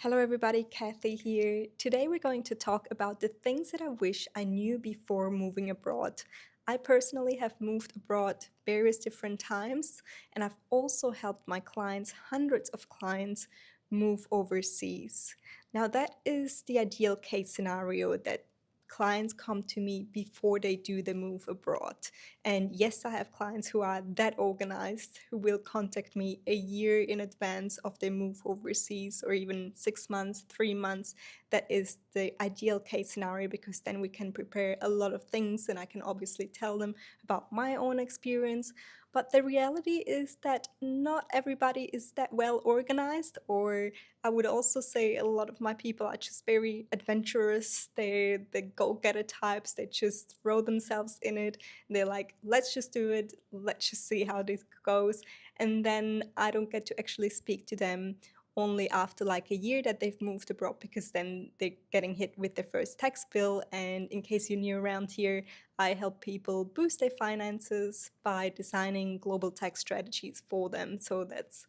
Hello, everybody. Kathy here. Today, we're going to talk about the things that I wish I knew before moving abroad. I personally have moved abroad various different times, and I've also helped my clients, hundreds of clients, move overseas. Now, that is the ideal case scenario that clients come to me before they do the move abroad. And yes, I have clients who are that organized, who will contact me a year in advance of their move overseas, or even 6 months, 3 months. That is the ideal case scenario because then we can prepare a lot of things and I can obviously tell them about my own experience. But the reality is that not everybody is that well organized, or I would also say a lot of my people are just very adventurous. They're the go-getter types. They just throw themselves in it. They're like, let's just do it. Let's just see how this goes. And then I don't get to actually speak to them only after like a year that they've moved abroad, because then they're getting hit with their first tax bill. And in case you're new around here, I help people boost their finances by designing global tax strategies for them. So that's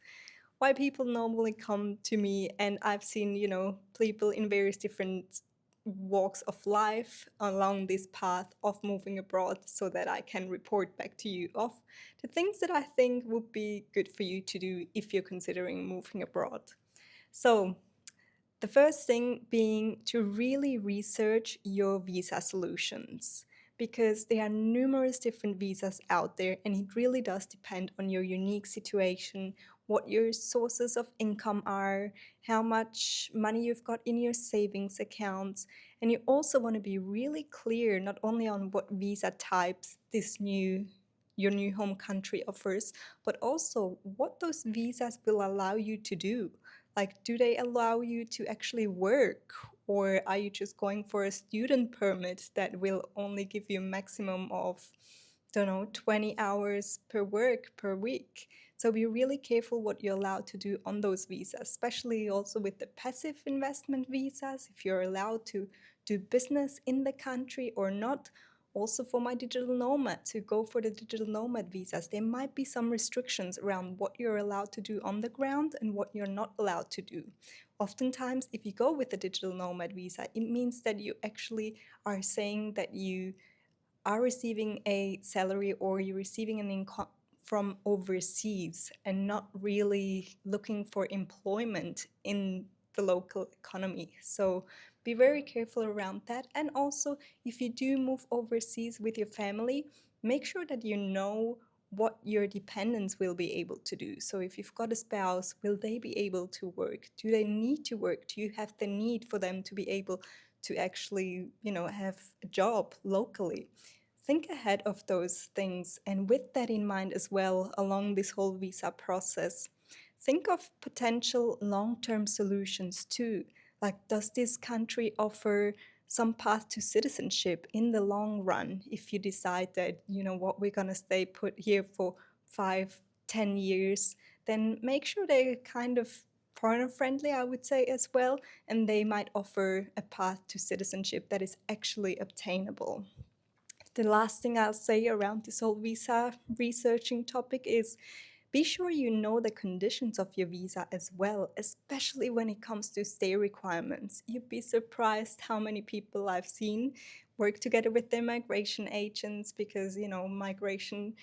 why people normally come to me. And I've seen, people in various different walks of life along this path of moving abroad, so that I can report back to you of the things that I think would be good for you to do if you're considering moving abroad. So the first thing being to really research your visa solutions, because there are numerous different visas out there and it really does depend on your unique situation, what your sources of income are, how much money you've got in your savings accounts. And you also want to be really clear not only on what visa types your new home country offers, but also what those visas will allow you to do. Like, do they allow you to actually work, or are you just going for a student permit that will only give you a maximum of, don't know, 20 hours per work per week? So be really careful what you're allowed to do on those visas, especially also with the passive investment visas, if you're allowed to do business in the country or not. Also, for my digital nomad, to go for the digital nomad visas, there might be some restrictions around what you're allowed to do on the ground and what you're not allowed to do. Oftentimes, if you go with the digital nomad visa, it means that you actually are saying that you are receiving a salary or you're receiving an income from overseas and not really looking for employment in the local economy. So be very careful around that. And also, if you do move overseas with your family, make sure that you know what your dependents will be able to do. So if you've got a spouse, will they be able to work? Do they need to work? Do you have the need for them to be able to actually, have a job locally? Think ahead of those things, and with that in mind as well, along this whole visa process, think of potential long-term solutions too. Like, does this country offer some path to citizenship in the long run? If you decide that, we're gonna stay put here for 5, 10 years, then make sure they're kind of foreigner friendly, I would say, as well, and they might offer a path to citizenship that is actually obtainable. The last thing I'll say around this whole visa researching topic is, be sure you know the conditions of your visa as well, especially when it comes to stay requirements. You'd be surprised how many people I've seen work together with their migration agents, because, migration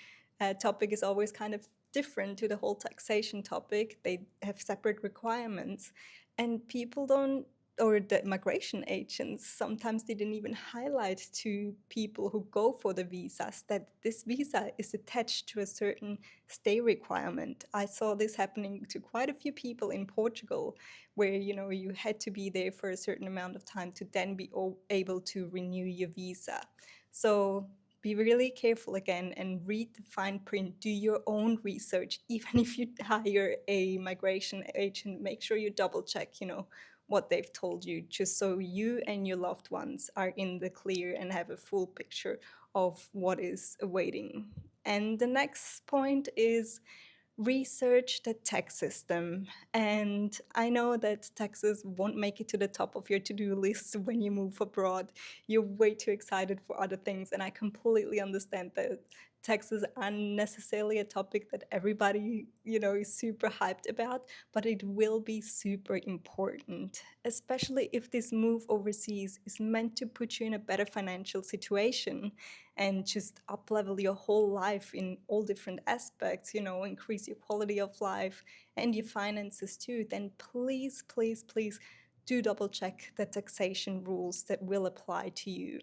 topic is always kind of different to the whole taxation topic. They have separate requirements, and people don't, or the migration agents sometimes didn't even highlight to people who go for the visas that this visa is attached to a certain stay requirement. I saw this happening to quite a few people in Portugal, where you had to be there for a certain amount of time to then be able to renew your visa. So be really careful again and read the fine print, do your own research. Even if you hire a migration agent, make sure you double check, what they've told you, just so you and your loved ones are in the clear and have a full picture of what is awaiting. And the next point is research the tax system. And I know that taxes won't make it to the top of your to-do list when you move abroad. You're way too excited for other things, and I completely understand taxes aren't necessarily a topic that everybody, is super hyped about, but it will be super important, especially if this move overseas is meant to put you in a better financial situation and just up-level your whole life in all different aspects, increase your quality of life and your finances too. Then please, please, please do double check the taxation rules that will apply to you.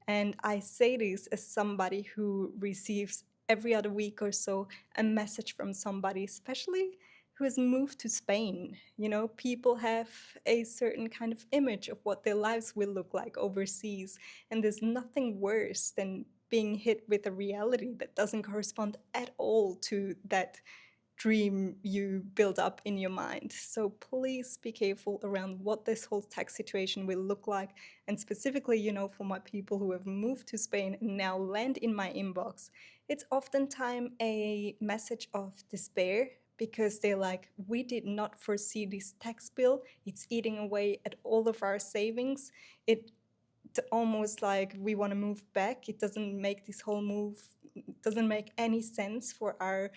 And I say this as somebody who receives every other week or so a message from somebody, especially who has moved to Spain. People have a certain kind of image of what their lives will look like overseas. And there's nothing worse than being hit with a reality that doesn't correspond at all to that dream you build up in your mind. So please be careful around what this whole tax situation will look like. And specifically, for my people who have moved to Spain and now land in my inbox, it's oftentimes a message of despair because they're like, we did not foresee this tax bill. It's eating away at all of our savings. It almost like we want to move back. It doesn't make this whole move, doesn't make any sense for our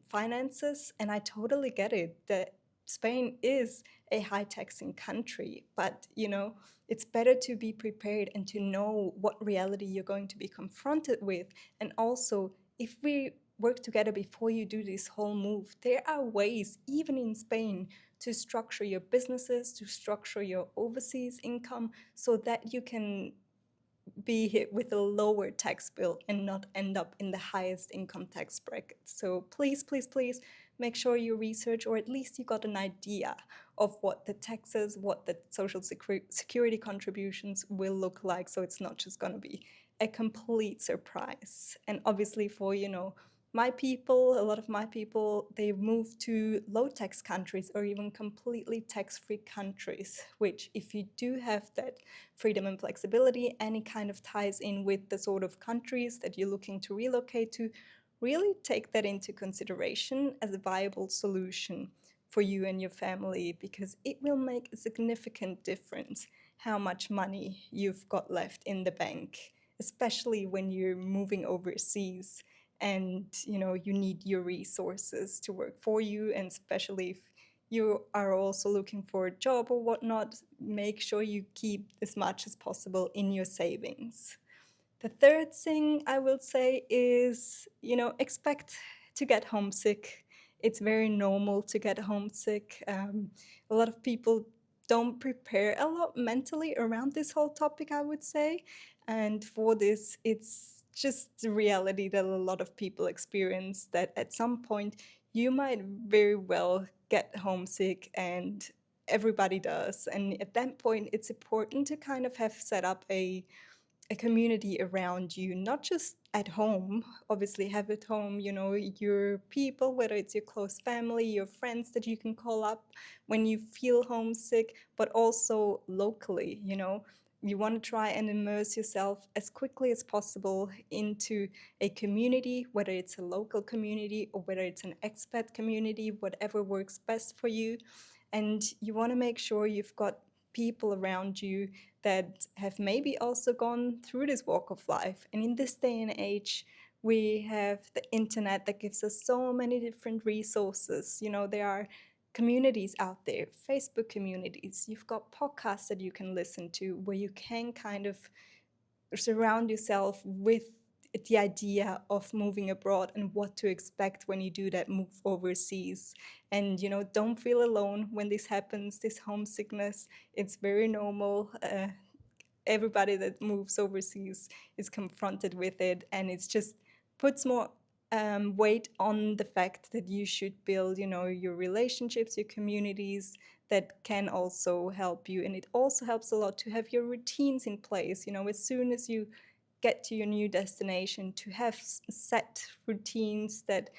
finances. And I totally get it that Spain is a high taxing country, but it's better to be prepared and to know what reality you're going to be confronted with. And also, if we work together before you do this whole move, there are ways, even in Spain, to structure your businesses, to structure your overseas income so that you can be hit with a lower tax bill and not end up in the highest income tax bracket. So please, please, please make sure you research, or at least you got an idea of what the taxes, what the social security contributions will look like. So it's not just going to be a complete surprise. And obviously for, my people, a lot of my people, they move to low tax countries or even completely tax-free countries, which if you do have that freedom and flexibility, any kind of ties in with the sort of countries that you're looking to relocate to, really take that into consideration as a viable solution for you and your family, because it will make a significant difference how much money you've got left in the bank, especially when you're moving overseas and you need your resources to work for you. And especially if you are also looking for a job or whatnot, make sure you keep as much as possible in your savings. The third thing I will say is, expect to get homesick. It's very normal to get homesick. A lot of people don't prepare a lot mentally around this whole topic, I would say. And for this, it's just the reality that a lot of people experience, that at some point you might very well get homesick, and everybody does. And at that point, it's important to kind of have set up a community around you, not just at home. Obviously, have at home, your people, whether it's your close family, your friends that you can call up when you feel homesick, but also locally. You want to try and immerse yourself as quickly as possible into a community, whether it's a local community or whether it's an expat community, whatever works best for you. And you want to make sure you've got people around you that have maybe also gone through this walk of life. And in this day and age, we have the internet that gives us so many different resources. There are communities out there, Facebook communities. You've got podcasts that you can listen to where you can kind of surround yourself with the idea of moving abroad and what to expect when you do that move overseas. And don't feel alone when this happens, this homesickness. It's very normal. Everybody that moves overseas is confronted with it, and it's just puts more weight on the fact that you should build your relationships, your communities that can also help you. And it also helps a lot to have your routines in place, as soon as you get to your new destination, to have set routines that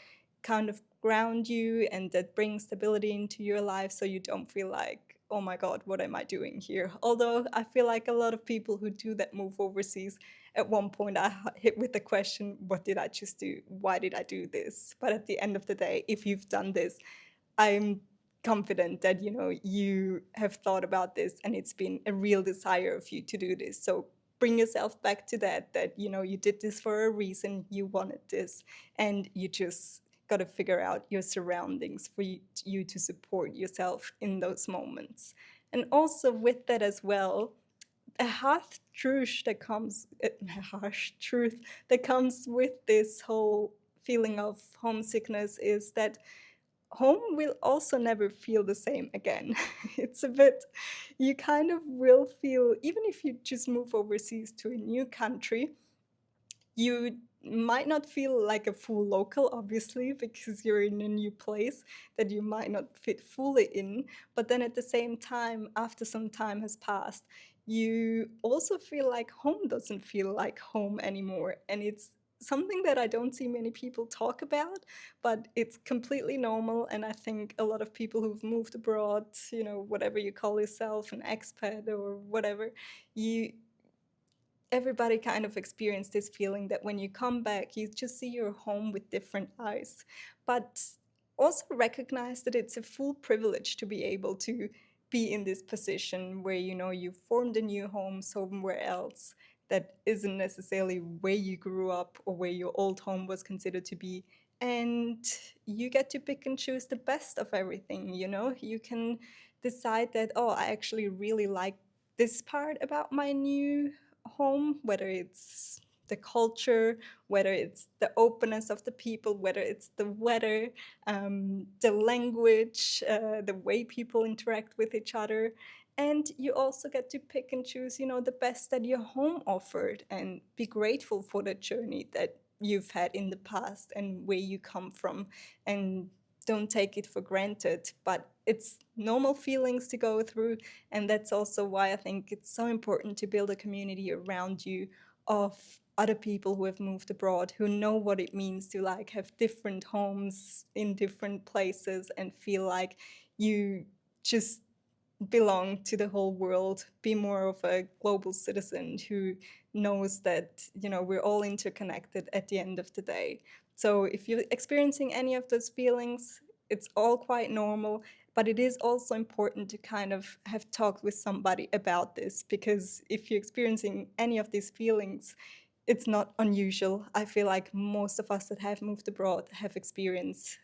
kind of ground you and that bring stability into your life, so you don't feel like, oh my God, what am I doing here? Although I feel like a lot of people who do that move overseas, at one point I hit with the question, what did I just do? Why did I do this? But at the end of the day, if you've done this, I'm confident that you have thought about this and it's been a real desire of you to do this. So bring yourself back to that you did this for a reason, you wanted this, and you just got to figure out your surroundings for you to support yourself in those moments. And also with that as well, a harsh truth that comes with this whole feeling of homesickness is that home will also never feel the same again. It's a bit, you kind of will feel, even if you just move overseas to a new country, you might not feel like a full local, obviously, because you're in a new place that you might not fit fully in. But then at the same time, after some time has passed, you also feel like home doesn't feel like home anymore. And it's something that I don't see many people talk about, but it's completely normal. And I think a lot of people who've moved abroad, whatever you call yourself, an expat or whatever, you everybody kind of experienced this feeling that when you come back, you just see your home with different eyes. But also recognize that it's a full privilege to be able to be in this position where you formed a new home somewhere else that isn't necessarily where you grew up or where your old home was considered to be. And you get to pick and choose the best of everything. You can decide that, oh, I actually really like this part about my new home, whether it's the culture, whether it's the openness of the people, whether it's the weather, the language, the way people interact with each other. And you also get to pick and choose, the best that your home offered, and be grateful for the journey that you've had in the past and where you come from. And don't take it for granted, but it's normal feelings to go through. And that's also why I think it's so important to build a community around you of other people who have moved abroad, who know what it means to like have different homes in different places and feel like you just belong to the whole world, be more of a global citizen who knows that, we're all interconnected at the end of the day. So if you're experiencing any of those feelings, it's all quite normal, but it is also important to kind of have talked with somebody about this, because if you're experiencing any of these feelings, it's not unusual. I feel like most of us that have moved abroad have experienced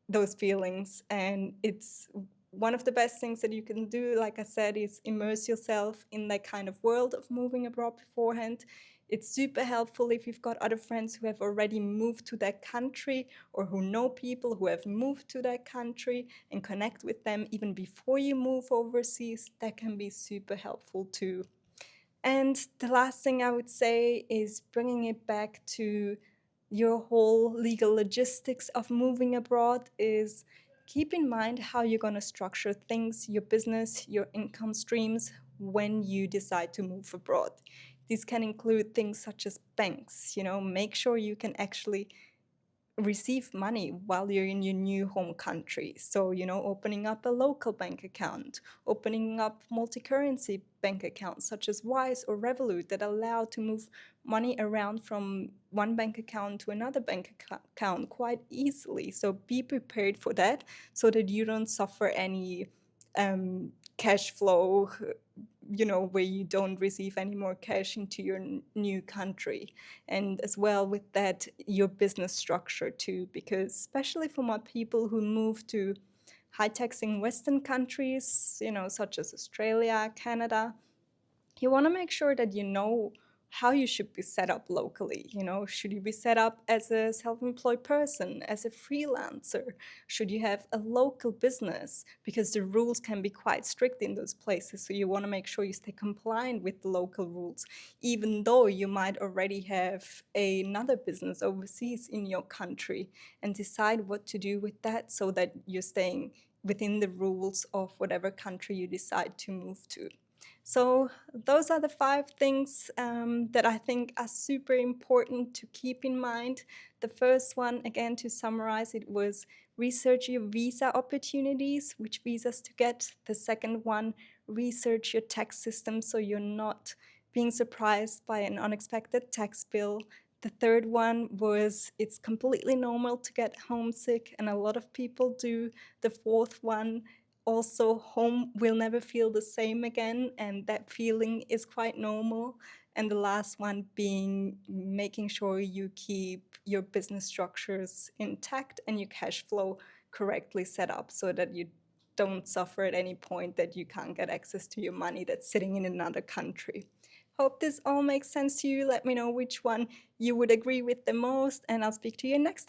those feelings, and it's one of the best things that you can do, like I said, is immerse yourself in that kind of world of moving abroad beforehand. It's super helpful if you've got other friends who have already moved to that country, or who know people who have moved to that country, and connect with them even before you move overseas. That can be super helpful too. And the last thing I would say is bringing it back to your whole legal logistics of moving abroad is keep in mind how you're going to structure things, your business, your income streams when you decide to move abroad. These can include things such as banks, make sure you can actually receive money while you're in your new home country. So, opening up a local bank account, opening up multi-currency bank accounts such as Wise or Revolut that allow to move money around from one bank account to another bank account quite easily. So be prepared for that so that you don't suffer any cash flow, where you don't receive any more cash into your new country. And as well with that, your business structure too, because especially for my people who move to high taxing Western countries, such as Australia, Canada, you want to make sure that you know how you should be set up locally. Should you be set up as a self-employed person, as a freelancer? Should you have a local business? Because the rules can be quite strict in those places. So you want to make sure you stay compliant with the local rules, even though you might already have another business overseas in your country, and decide what to do with that so that you're staying within the rules of whatever country you decide to move to. So those are the 5 things that I think are super important to keep in mind. The first one, again, to summarize, it was research your visa opportunities, which visas to get. The second one, research your tax system so you're not being surprised by an unexpected tax bill. The third one was it's completely normal to get homesick, and a lot of people do. The fourth one, Also, home will never feel the same again, and that feeling is quite normal. And the last one being making sure you keep your business structures intact and your cash flow correctly set up so that you don't suffer at any point that you can't get access to your money that's sitting in another country. Hope this all makes sense to you. Let me know which one you would agree with the most, and I'll speak to you next time.